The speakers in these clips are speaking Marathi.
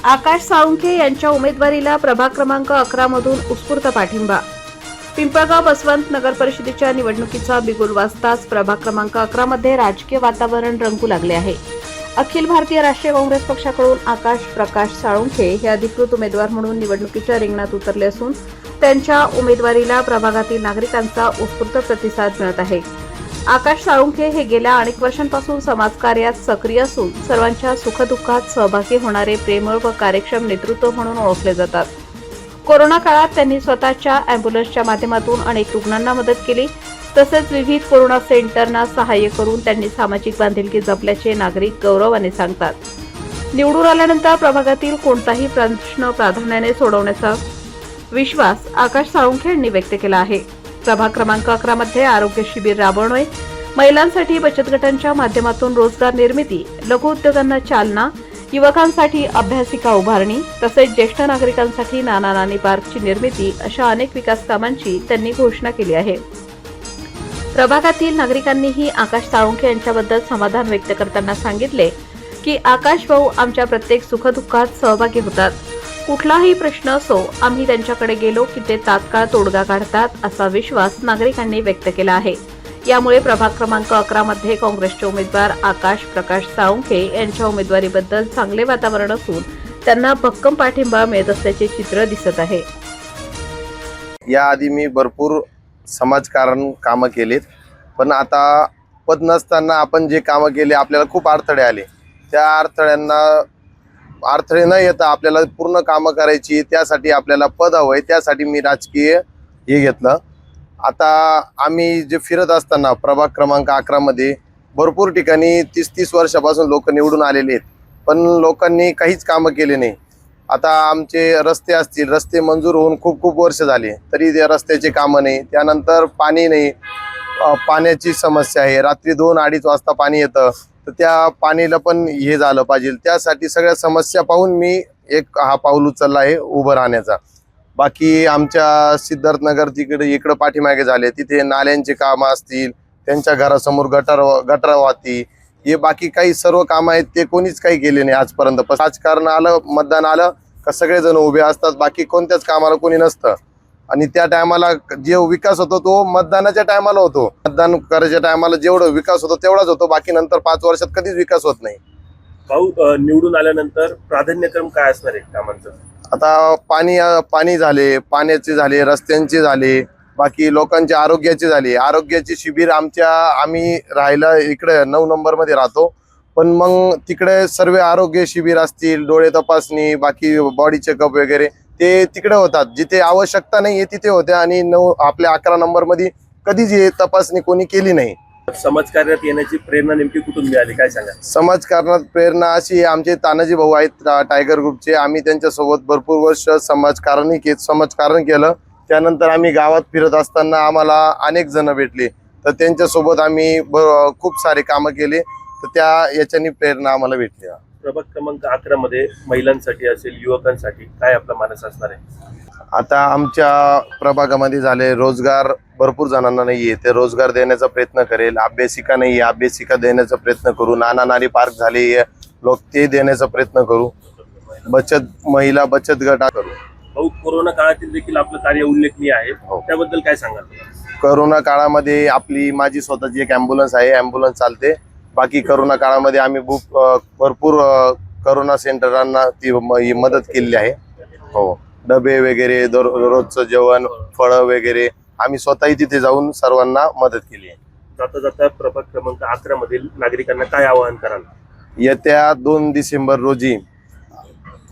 आकाश साळुंखे यांच्या उमेदवारीला प्रभाग क्रमांक 11 मधून उत्स्फूर्त पाठिंबा। पिंपळगाव बसवंत नगर परिषदेच्या निवडणुकीचा बिगुल वाजताच प्रभाग क्रमांक 11 मध्ये राजकीय वातावरण रंगू लागले आहे। अखिल भारतीय राष्ट्रीय काँग्रेस पक्षाकडून आकाश प्रकाश साळुंखे हे अधिकृत उमेदवार म्हणून निवडणुकीच्या रिंगणात उतरले असून त्यांच्या उमेदवारीला प्रभागातील नागरिकांचा उत्स्फूर्त प्रतिसाद मिळत आहे। आकाश साळुंखे हे गेल्या अनेक वर्षांपासून समाजकार्यात सक्रिय असून सर्वांच्या सुखदुःखात सहभागी होणारे प्रेमळ व कार्यक्षम नेतृत्व म्हणून ओळखले जातात। कोरोना काळात त्यांनी स्वतःच्या अँब्युलन्सच्या माध्यमातून अनेक रुग्णांना मदत केली। तसेच विविध कोरोना सेंटरना सहाय्य करून त्यांनी सामाजिक बांधिलकी जपल्याचे नागरिक गौरवाने सांगतात। निवडून आल्यानंतर प्रभागातील कोणताही प्रश्न प्राधान्याने सोडवण्याचा विश्वास आकाश साळुंखे यांनी व्यक्त केला आहे। प्रभाग क्रमांक 11 मध्ये आरोग्य शिबिर राबवणे, महिलांसाठी बचत गटांच्या माध्यमातून रोजगार निर्मिती, लघु उद्योगांना चालना, युवकांसाठी अभ्यासिका उभारणी तसेच ज्येष्ठ नागरिकांसाठी नाना नानी पार्कची निर्मिती अशा अनेक विकास कामांची त्यांनी घोषणा केली आहे। प्रभागातील नागरिकांनीही आकाश साळुंखे यांच्याबद्दल समाधान व्यक्त करताना सांगितले की आकाश भाऊ आमच्या प्रत्येक सुखदुःखात सहभागी होतात। कुठलाही प्रश्न असो आम्ही त्यांच्याकडे गेलो की ते तात्काळ तोडगा काढतात असा विश्वास नागरिकांनी व्यक्त केला आहे। यामुळे प्रभाग क्रमांक 11 मध्ये काँग्रेसचे उमेदवार आकाश प्रकाश साळुंखे यांच्या उमेदवारीबद्दल चांगले वातावरण असून त्यांना भक्कम पाठिंबा मिळत असल्याचे चित्र दिसत आहे। याआधी मी भरपूर समाजकारण कामं केलीत, पण आता पद नसताना आपण जे कामं केले आपल्याला खूप अडथळे आले। त्या अडथळे न येता आपल्याला पूर्ण कामं करायची, त्यासाठी आपल्याला पद हवंय, त्यासाठी मी राजकीय हे घेतलं। आता आम्ही जे फिरत असताना प्रभाग क्रमांक 11 मध्ये भरपूर ठिकाणी 30-30 वर्षापासून लोक निवडून आलेले आहेत, पण लोकांनी काहीच कामं केले नाही। आता आमचे रस्ते असतील, रस्ते मंजूर होऊन खूप वर्ष झाले तरी त्या रस्त्याचे कामं नाही। त्यानंतर पाणी नाही, पाण्याची समस्या आहे। रात्री 2-2:30 वाजता पाणी येतं, तर त्या पाणीला पण हे झालं पाहिजे। त्यासाठी सगळ्या समस्या पाहून मी हा पाऊल उचलला आहे उभं राहण्याचा। बाकी आमच्या सिद्धार्थनगर इकडं पाठीमागे झाले, तिथे नाल्यांचे कामं असतील, त्यांच्या घरासमोर गटारवाती, हे बाकी काही सर्व कामं आहेत ते कोणीच काही केले नाही आजपर्यंत। राजकारण आलं, मतदान आलं का सगळेजण उभे असतात, बाकी कोणत्याच कामाला कोणी नसतं। आणि त्या टायमाला जे विकास होतो तो मतदानाच्या टायमाला होतो। मतदान करायच्या टायमाला जेवढं विकास होतो तेवढाच होतो, बाकी नंतर 5 वर्षात कधीच विकास होत नाही। भाऊ, निवडून आल्यानंतर प्राधान्यक्रम काय असणार आहे कामांचं? आता पाणी झाले, पाण्याचे झाले, रस्त्यांचे झाले, बाकी लोकांचे आरोग्याचे झाले। आरोग्याचे शिबिर आम्ही राहायला इकडे 9 नंबर मध्ये राहतो, पण मग तिकडे सर्व आरोग्य शिबिर असतील, डोळे तपासणी, बाकी बॉडी चेकअप वगैरे ते तिकडे होतात। जिथे आवश्यकता नाही तिथे होते आणि आपल्या 11 नंबर मध्ये कधीच हे तपासणी कोणी केली नाही। समाजकार्यात येण्याची प्रेरणा नेमकी कुठून मिळाली, काय सांगा? समाजकारणात प्रेरणा अशी, आमचे तानाजी भाऊ आहेत टायगर ग्रुपचे, आम्ही त्यांच्यासोबत भरपूर वर्ष समाजकारण केलं। त्यानंतर आम्ही गावात फिरत असताना आम्हाला अनेक जण भेटले, तर त्यांच्यासोबत आम्ही खूप सारे कामं केले, तर त्या याच्यानी प्रेरणा आम्हाला भेटली। प्रभाग क्रमांक 11 मध्ये महिलांसाठी असेल, युवकांसाठी काय आपला मानस असणार आहे? आता आमच्या प्रभागामध्ये झाले रोजगार भरपूर जणांना नाहीये, ते रोजगार देण्याचा प्रयत्न करेल। अभ्यासिका नाहीये, अभ्यासिका देण्याचा प्रयत्न करू। नाना नानी पार्क झाले, लोक ते देण्याचा प्रयत्न करू। महिला बचत गट करू। भाऊ, कोरोना काळातील देखील आपलं कार्य उल्लेखनीय आहे, त्याबद्दल काय सांगाल? कोरोना काळामध्ये माझी स्वतःची एक अँब्युलन्स आहे, अँब्युलन्स चालते। बाकी कोरोना काळामध्ये आम्ही भरपूर कोरोना सेंटरांना ती मदत केलेली आहे। हो, डबे वगैरे, रोजचं जेवण, फळं वगैरे आम्ही स्वतःही तिथे जाऊन सर्वांना मदत केली आहे। जाता जाता प्रभाग क्रमांक 11 मधील नागरिकांना काय आवाहन कराल? येत्या 2 डिसेंबर रोजी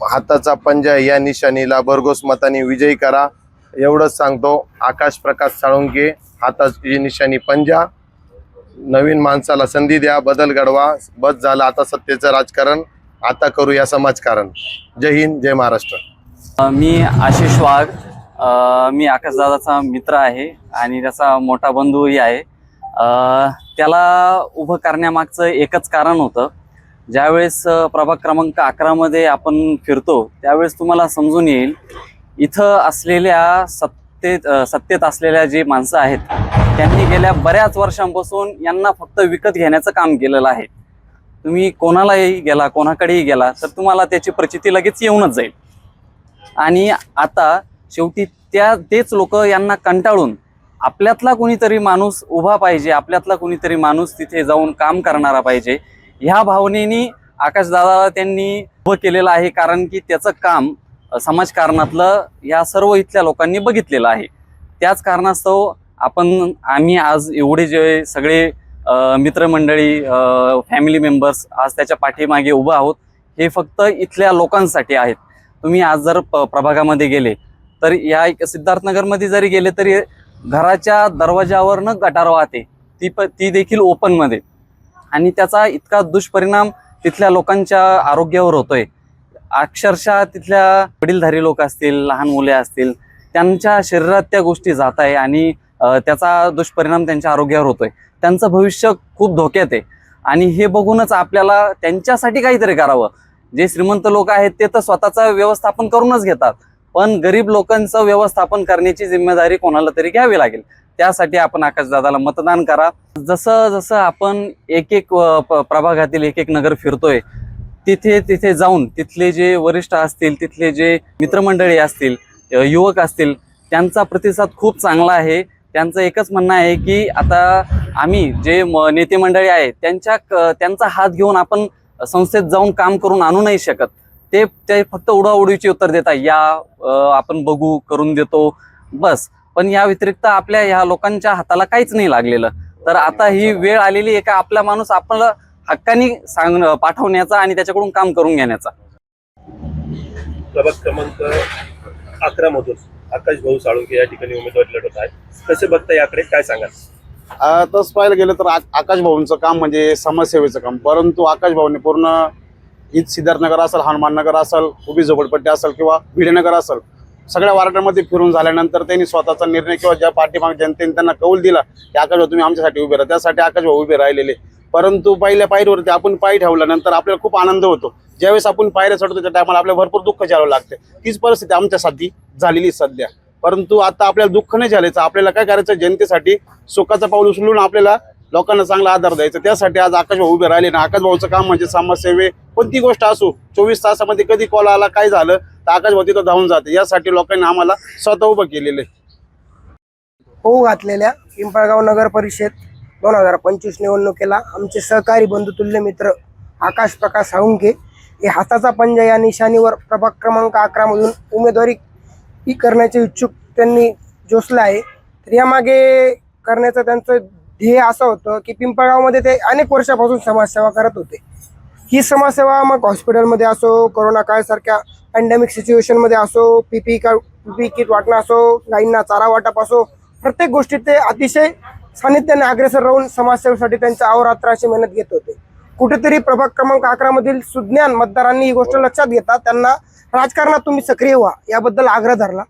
हाताचा पंजा या निशाणीला भरघोस मताने विजयी करा, एवढंच सांगतो। आकाश प्रकाश साळुंखे, हाताची निशाणी पंजा, नवीन माणसाला संधी द्या, बदल घडवा। बस झालं आता सत्तेचं राजकारण, आता करूया समाजकारण। जय हिंद, जय महाराष्ट्र। मी आशिष वाघ, मी आकाशदादाचा मित्र आहे आणि त्याचा मोठा बंधूही आहे। त्याला उभं करण्यामागचं एकच कारण होतं, ज्यावेळेस प्रभाग क्रमांक 11 मध्ये आपण फिरतो त्यावेळेस तुम्हाला समजून येईल इथं असलेल्या सत्तेत असलेल्या जे माणसं आहेत त्यांनी गेल्या बऱ्याच वर्षांपासून यांना फक्त विकत घेण्याचं काम केलेलं आहे। तुम्ही कोणालाही गेला, कोणाकडेही गेला तर तुम्हाला त्याची प्रचिती लगेच येऊनच जाईल. आणि आता शेवटी तेच लोक यांना कंटाळून आपल्यातला कोणीतरी माणूस उभा पाहिजे, आपल्यातला कोणीतरी माणूस तिथे जाऊन काम करणारा पाहिजे, ह्या भावनेनी आकाशदादाला त्यांनी उभं केलेलं आहे. कारण की त्याचं काम समाजकारणातलं या सर्व इथल्या लोकांनी बघितलेलं आहे. त्याच कारणास्तव आम्ही आज एवढे जे सगळे मित्रमंडळी, फॅमिली मेंबर्स आज त्याच्या पाठीमागे उभं आहोत. हे फक्त इथल्या लोकांसाठी आहेत. तुम्ही आज जर प्रभागामध्ये गेले तर या सिद्धार्थनगरमध्ये जरी गेले तरी घराच्या दरवाजावरनं गटार वाहते, ती देखील ओपनमध्ये. आणि त्याचा इतका दुष्परिणाम तिथल्या लोकांच्या आरोग्यावर होतोय. अक्षरशः तिथल्या वडीलधारी लोक असतील, लहान मुले असतील, त्यांच्या शरीरात त्या गोष्टी जात आहे आणि त्याचा दुष्परिणाम त्यांच्या आरोग्यावर होतोय. त्यांचं भविष्य खूप धोक्यात आहे. आणि हे बघूनच आपल्याला त्यांच्यासाठी काहीतरी करावं. जे श्रीमंत लोक आहेत ते तर स्वतःचं व्यवस्थापन करूनच घेतात, पण गरीब लोकांचं व्यवस्थापन करण्याची जिम्मेदारी कोणाला तरी घ्यावी लागेल. त्यासाठी आपण आकाशदादाला मतदान करा. जसं जसं आपण एक प्रभागातील एक नगर फिरतोय, तिथे जाऊन तिथले जे वरिष्ठ असतील, तिथले जे मित्रमंडळी असतील, युवक असतील, त्यांचा प्रतिसाद खूप चांगला आहे. त्यांचं एकच म्हणणं आहे की आता आम्ही जे नेते मंडळी आहेत त्यांचा हात घेऊन आपण संस्थेत जाऊन काम करून आणू नाही शकत. ते फक्त उडवाउडवीची उत्तर देतात, या आपण बघू, करून देतो बस. पण या व्यतिरिक्त आपल्या ह्या लोकांच्या हाताला काहीच नाही लागलेलं. तर आता ही वेळ आलेली आहे का आपला माणूस आपल्याला हक्कानी पाठवण्याचा आणि त्याच्याकडून काम करून घेण्याचा. प्रभाग क्रमांक 11 मधून आकाश भाऊ साळुंखे या ठिकाणी उमेदवारी लढवत आहे. कसे बघता याकडे, काय सांगाल? तसं पाहायला गेलं तर आकाश भाऊंचं काम म्हणजे समाजसेवेचं काम, परंतु आकाश भाऊने पूर्ण सिद्धार्थनगर असेल, हनुमाननगर असेल, उभी झोपडपट्टी असेल किंवा भिडेनगर असेल, सगळ्या वार्डामध्ये फिरून झाल्यानंतर त्यांनी स्वतःचा निर्णय किंवा ज्या पाठीमागे जनतेने त्यांना कौल दिला की आकाश भाऊ तुम्ही आमच्यासाठी उभे राहा, त्यासाठी आकाश भाऊ उभे राहिलेले. परंतु पहिल्या पायरीवरती आपण पाय ठेवल्यानंतर आपल्याला खूप आनंद होतो. ज्यावेळेस आपण पायऱ्या चढतो त्या टायमाला आपल्याला भरपूर दुःख झेलावं लागते. तीच परिस्थिती आमच्यासाठी झालेली सध्या. परंतु आता आपल्याला दुःख नाही झाल्याचं, आपल्याला काय करायचं, जनतेसाठी सुखाचं पाऊल उचलून आपल्याला लोकांना चांगला आधार द्यायचा. त्यासाठी आज आकाश भाऊ उभे राहिले ना. आकाश भाऊचं काम म्हणजे समाजसेवे कोणती गोष्ट असो, 24 तासामध्ये कधी कॉल आला, काय झालं तर आकाश भाऊ तिथं धावून जाते. यासाठी लोकांनी आम्हाला स्वतः उभं केलेलं आहे. होऊ घातलेल्या पिंपळगाव नगर परिषद 2025 निवडणुकीला आमचे सहकारी बंधुतुल्य मित्र आकाश प्रकाश साळुंखे हे हाताचा पंजा या निशाणीवर प्रभाग क्रमांक 11 मधून उमेदवारी करण्याचे इच्छुक त्यांनी जोसले आहे. तर यामागे करण्याचं त्यांचं ध्येय असं होतं की पिंपळगावमध्ये ते अनेक वर्षापासून समाजसेवा करत होते. ही समाजसेवा मग हॉस्पिटलमध्ये असो, कोरोना काळासारख्या पॅन्डेमिक सिच्युएशनमध्ये असो, पीपी किट वाटणं असो, गाईंना चारा वाटप असो, प्रत्येक गोष्टीत ते अतिशय सानिध्याने अग्रेसर राहून समाजसेवेसाठी त्यांच्या अहोरात्र अशी मेहनत घेत होते. कुठेतरी प्रभाग क्रमांक 11 मधील सुज्ञान मतदारांनी ही गोष्ट लक्षात घेता त्यांना राजकारणात तुम्ही सक्रिय व्हा याबद्दल आग्रह धरला.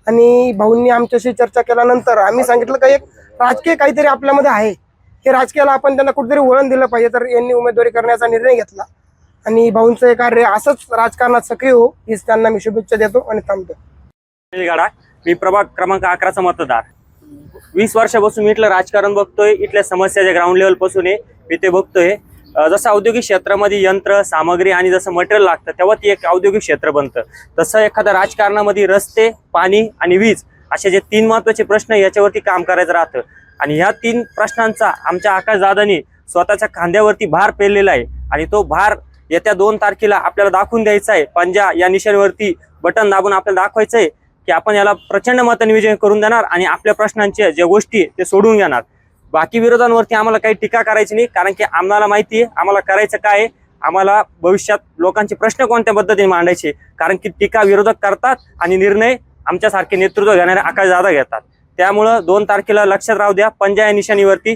आणि भाऊंनी आमच्याशी चर्चा केल्यानंतर आम्ही सांगितलं की एक राजकीय काहीतरी आपल्यामध्ये आहे, हे राजकीयाला आपण त्यांना कुठेतरी वळण दिलं पाहिजे. तर यांनी उमेदवारी करण्याचा निर्णय घेतला आणि भाऊंचं हे कार्य असंच राजकारणात सक्रिय हो हीच त्यांना मी शुभेच्छा देतो आणि थांबतो. मी प्रभाग क्रमांक 11चा मतदार. 20 वर्षापासून मी इथलं राजकारण बघतोय. इथल्या समस्याच्या ग्राउंड लेवल पासून मी ते बघतोय. जसं औद्योगिक क्षेत्रामध्ये यंत्र सामग्री आणि जसं मटेरियल लागतं तेव्हा ती एक औद्योगिक क्षेत्र बनतं, तसं एखाद्या राजकारणामध्ये रस्ते, पाणी आणि वीज असे जे 3 महत्त्वाचे प्रश्न याच्यावरती काम करायचं राहतं. आणि ह्या 3 प्रश्नांचा आमच्या आकाशदादांनी स्वतःच्या खांद्यावरती भार पेललेला आहे आणि तो भार येत्या 2 तारखेला आपल्याला दाखवून द्यायचा आहे. पंजा या निशाणीवरती बटन दाबून आपल्याला दाखवायचं आहे की आपण याला प्रचंड मतांनी विजय करून देणार आणि आपल्या प्रश्नांच्या ज्या गोष्टी ते सोडून घेणार. बाकी विरोधांवरती आम्हाला काही टीका करायची नाही, कारण की आम्हाला माहिती आहे आम्हाला करायचं काय आहे. आम्हाला भविष्यात लोकांचे प्रश्न कोणत्या पद्धतीने मांडायचे, कारण की टीका विरोधक करतात आणि निर्णय आमच्यासारखे नेतृत्व घेणारे आकाशदादा घेतात. त्यामुळं 2 तारखेला लक्षात राहू द्या, पंजा या निशाणीवरती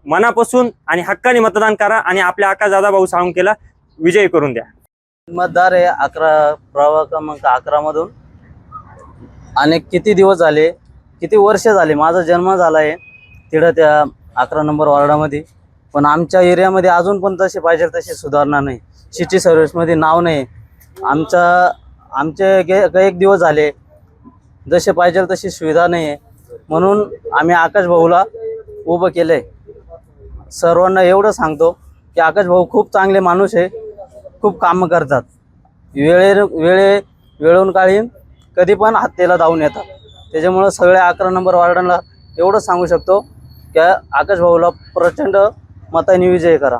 मनापासून आणि हक्काने मतदान करा आणि आपल्या आकाशदादा भाऊ साळुंखेला विजयी करून द्या. मतदार आहे 11 प्रभाग क्रमांक 11 मधून. अनेक किती दिवस झाले, किती वर्ष झाले माझा जन्म झाला आहे तिथं त्या 11 नंबर वॉर्डामध्ये, पण आमच्या एरियामध्ये अजून पण तसे पाहिजे तशी सुधारणा नाही. सिटी सर्व्हिसमध्ये नाव नाही आमचे एक दिवस झाले, जसे पाहिजे तशी सुविधा नाही आहे. म्हणून आम्ही आकाश भाऊला उभं केलंय. सर्वांना एवढं सांगतो की आकाश भाऊ खूप चांगले माणूस आहे, खूप कामं करतात, वेळून काळी कधी पण हत्तेला धावून येतात. त्याच्यामुळं सगळ्या 11 नंबर वार्डाला एवढं सांगू शकतो की आकाश भाऊला प्रचंड मताने विजय करा.